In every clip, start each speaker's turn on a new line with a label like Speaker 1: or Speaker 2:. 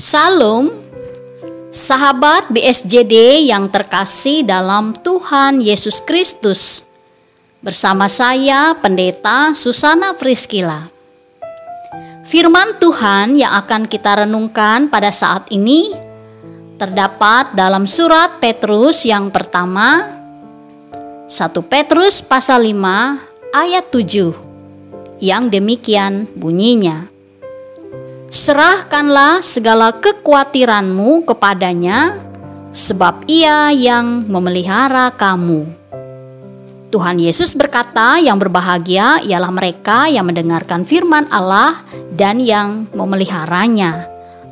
Speaker 1: Salam, sahabat BSJD yang terkasih dalam Tuhan Yesus Kristus. Bersama saya, Pendeta Susana Priscilla. Firman Tuhan yang akan kita renungkan pada saat ini terdapat dalam surat Petrus yang pertama, 1 Petrus pasal 5 ayat 7, yang demikian bunyinya. Serahkanlah segala kekhawatiranmu kepadanya, sebab Ia yang memelihara kamu. Tuhan Yesus berkata, yang berbahagia ialah mereka yang mendengarkan firman Allah dan yang memeliharanya.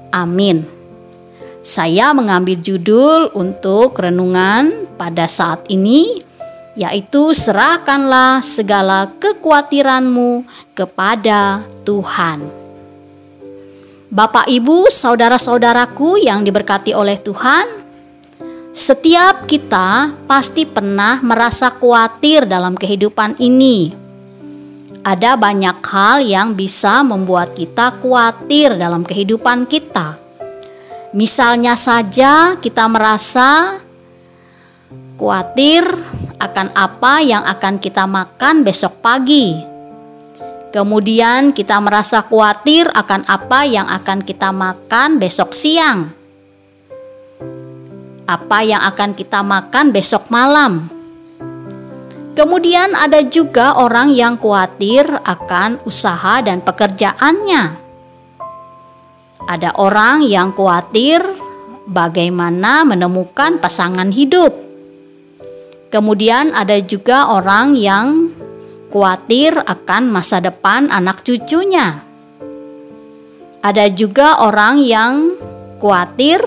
Speaker 1: Amin. Saya mengambil judul untuk renungan pada saat ini, yaitu serahkanlah segala kekhawatiranmu kepada Tuhan. Bapak, Ibu, saudara-saudaraku yang diberkati oleh Tuhan, setiap kita pasti pernah merasa khawatir dalam kehidupan ini. Ada banyak hal yang bisa membuat kita khawatir dalam kehidupan kita. Misalnya saja kita merasa khawatir akan apa yang akan kita makan besok pagi. Kemudian kita merasa khawatir akan apa yang akan kita makan besok siang. Apa yang akan kita makan besok malam. Kemudian ada juga orang yang khawatir akan usaha dan pekerjaannya. Ada orang yang khawatir bagaimana menemukan pasangan hidup. Kemudian ada juga orang yang khawatir akan masa depan anak cucunya. Ada juga orang yang khawatir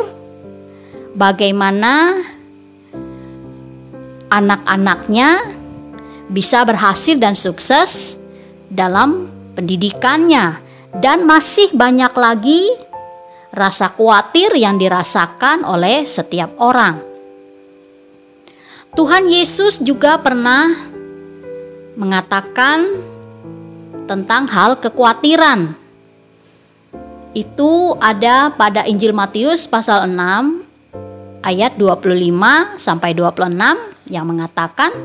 Speaker 1: bagaimana anak-anaknya bisa berhasil dan sukses dalam pendidikannya. Dan masih banyak lagi rasa khawatir yang dirasakan oleh setiap orang. Tuhan Yesus juga pernah mengatakan tentang hal kekhawatiran. Itu ada pada Injil Matius pasal 6 ayat 25 sampai 26 yang mengatakan,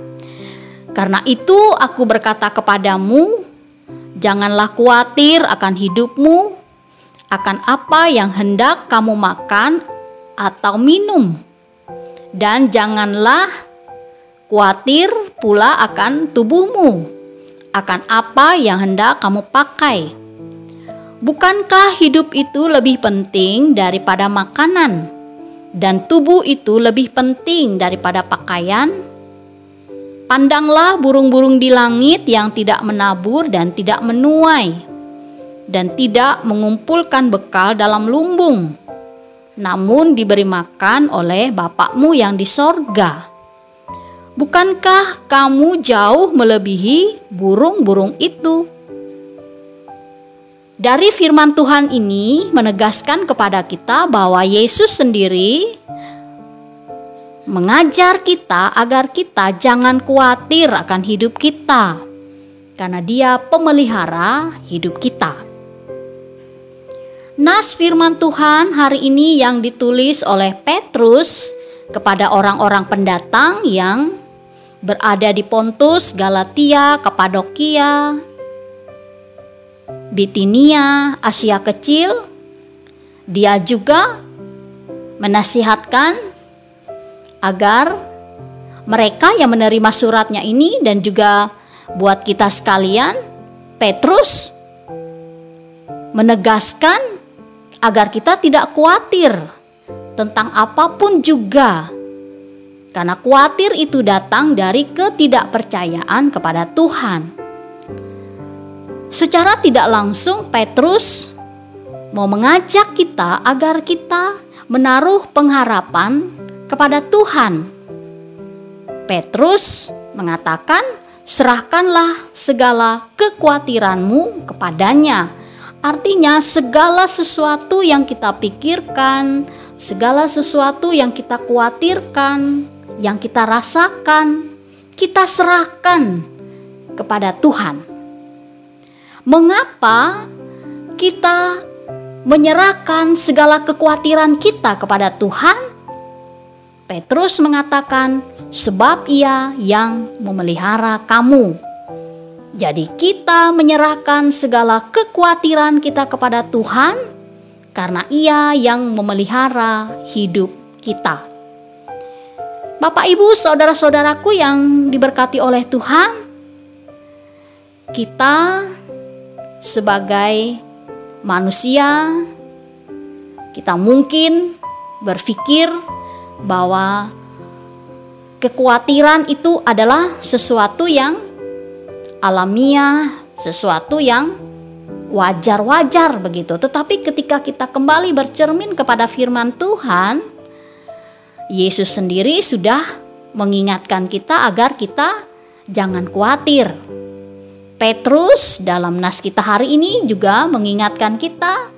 Speaker 1: "Karena itu aku berkata kepadamu, janganlah khawatir akan hidupmu, akan apa yang hendak kamu makan atau minum, dan janganlah khawatir pula akan tubuhmu, akan apa yang hendak kamu pakai. Bukankah hidup itu lebih penting daripada makanan, dan tubuh itu lebih penting daripada pakaian? Pandanglah burung-burung di langit yang tidak menabur dan tidak menuai, dan tidak mengumpulkan bekal dalam lumbung, namun diberi makan oleh Bapakmu yang di sorga. Bukankah kamu jauh melebihi burung-burung itu?" Dari firman Tuhan ini menegaskan kepada kita bahwa Yesus sendiri mengajar kita agar kita jangan khawatir akan hidup kita, karena Dia pemelihara hidup kita. Nas firman Tuhan hari ini yang ditulis oleh Petrus kepada orang-orang pendatang yang berada di Pontus, Galatia, Kapadokia, Bitinia, Asia Kecil. Dia juga menasihatkan agar mereka yang menerima suratnya ini, dan juga buat kita sekalian, Petrus menegaskan agar kita tidak khawatir tentang apapun juga. Karena khawatir itu datang dari ketidakpercayaan kepada Tuhan. Secara tidak langsung Petrus mau mengajak kita agar kita menaruh pengharapan kepada Tuhan. Petrus mengatakan, serahkanlah segala kekhawatiranmu kepadanya. Artinya segala sesuatu yang kita pikirkan, segala sesuatu yang kita khawatirkan, yang kita rasakan, kita serahkan kepada Tuhan. Mengapa kita menyerahkan segala kekhawatiran kita kepada Tuhan? Petrus mengatakan, sebab Ia yang memelihara kamu. Jadi kita menyerahkan segala kekhawatiran kita kepada Tuhan karena Ia yang memelihara hidup kita. Bapak, Ibu, saudara-saudaraku yang diberkati oleh Tuhan, kita sebagai manusia, kita mungkin berpikir bahwa kekhawatiran itu adalah sesuatu yang alamiah, sesuatu yang wajar-wajar begitu. Tetapi ketika kita kembali bercermin kepada firman Tuhan, Yesus sendiri sudah mengingatkan kita agar kita jangan khawatir. Petrus dalam nas kita hari ini juga mengingatkan kita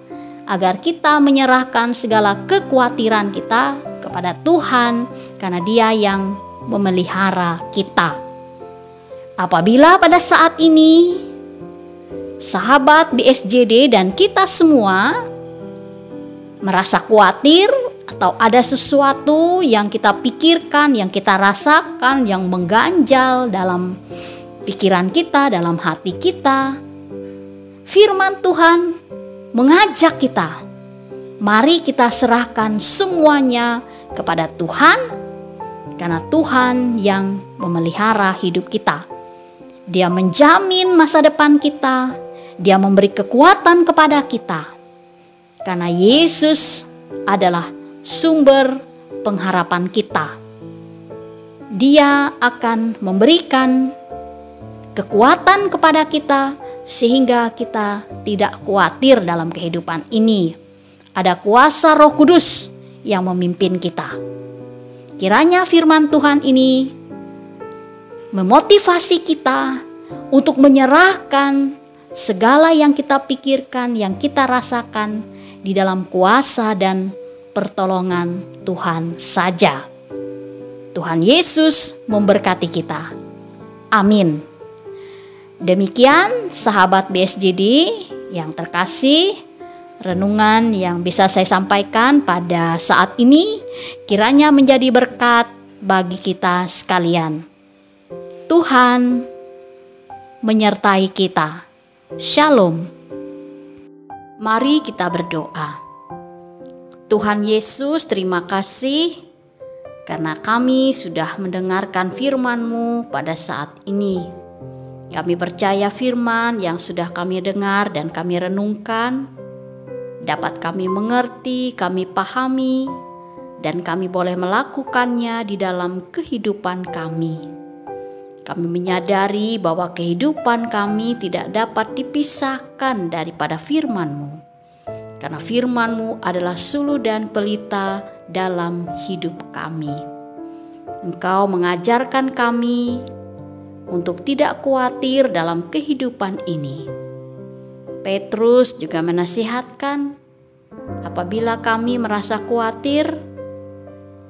Speaker 1: agar kita menyerahkan segala kekhawatiran kita kepada Tuhan karena Dia yang memelihara kita. Apabila pada saat ini sahabat BSJD dan kita semua merasa khawatir atau ada sesuatu yang kita pikirkan, yang kita rasakan, yang mengganjal dalam pikiran kita, dalam hati kita, firman Tuhan mengajak kita, mari kita serahkan semuanya kepada Tuhan, karena Tuhan yang memelihara hidup kita. Dia menjamin masa depan kita, Dia memberi kekuatan kepada kita, karena Yesus adalah sumber pengharapan kita. Dia akan memberikan kekuatan kepada kita sehingga kita tidak khawatir dalam kehidupan ini. Ada kuasa Roh Kudus yang memimpin kita. Kiranya firman Tuhan ini memotivasi kita untuk menyerahkan segala yang kita pikirkan, yang kita rasakan di dalam kuasa dan pertolongan Tuhan saja. Tuhan Yesus memberkati kita. Amin. Demikian sahabat BSJD yang terkasih, renungan yang bisa saya sampaikan pada saat ini kiranya menjadi berkat bagi kita sekalian. Tuhan menyertai kita. Shalom. Mari kita berdoa. Tuhan Yesus, terima kasih karena kami sudah mendengarkan firman-Mu pada saat ini. Kami percaya firman yang sudah kami dengar dan kami renungkan dapat kami mengerti, kami pahami, dan kami boleh melakukannya di dalam kehidupan kami. Kami menyadari bahwa kehidupan kami tidak dapat dipisahkan daripada firman-Mu. Karena firman-Mu adalah suluh dan pelita dalam hidup kami. Engkau mengajarkan kami untuk tidak khawatir dalam kehidupan ini. Petrus juga menasihatkan, apabila kami merasa khawatir,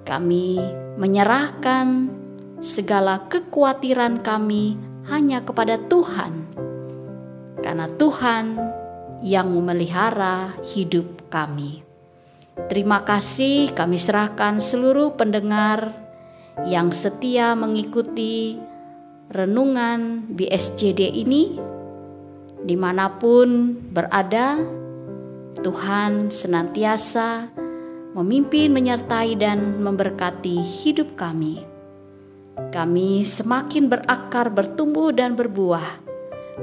Speaker 1: kami menyerahkan segala kekhawatiran kami hanya kepada Tuhan. Karena Tuhan yang memelihara hidup kami. Terima kasih, kami serahkan seluruh pendengar yang setia mengikuti renungan BSJD ini dimanapun berada. Tuhan senantiasa memimpin, menyertai dan memberkati hidup kami. Kami semakin berakar, bertumbuh dan berbuah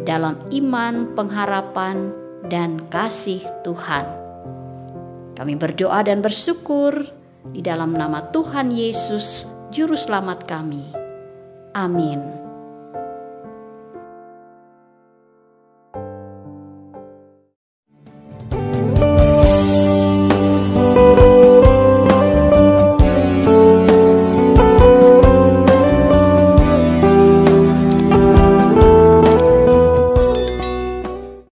Speaker 1: dalam iman, pengharapan dan kasih Tuhan. Kami berdoa dan bersyukur di dalam nama Tuhan Yesus, Juru Selamat kami. Amin.